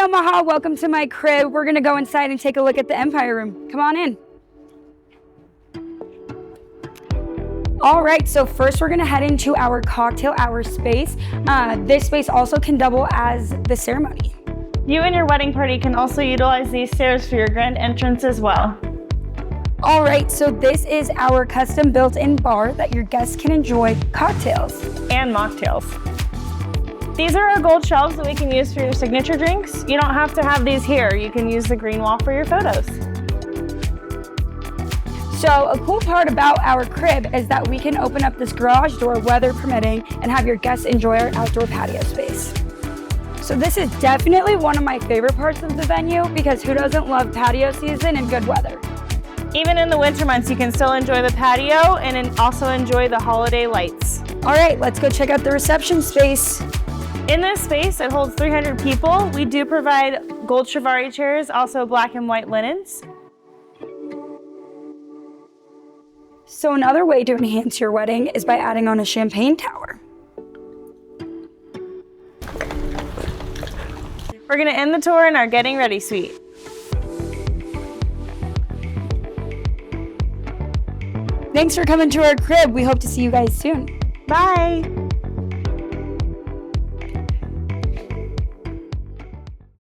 Omaha, welcome to my crib. We're gonna go inside and take a look at the Empire Room. Come on in. All right, so first we're gonna head into our cocktail hour space. This space also can double as the ceremony. You and your wedding party can also utilize these stairs for your grand entrance as well. All right, so this is our custom built-in bar that your guests can enjoy cocktails. And mocktails. These are our gold shelves that we can use for your signature drinks. You don't have to have these here. You can use the green wall for your photos. So a cool part about our crib is that we can open up this garage door, weather permitting, and have your guests enjoy our outdoor patio space. So this is definitely one of my favorite parts of the venue because who doesn't love patio season and good weather? Even in the winter months, you can still enjoy the patio and also enjoy the holiday lights. All right, let's go check out the reception space. In this space, it holds 300 people. We do provide gold Chiavari chairs, also black and white linens. So another way to enhance your wedding is by adding on a champagne tower. We're gonna end the tour in our Getting Ready suite. Thanks for coming to our crib. We hope to see you guys soon. Bye.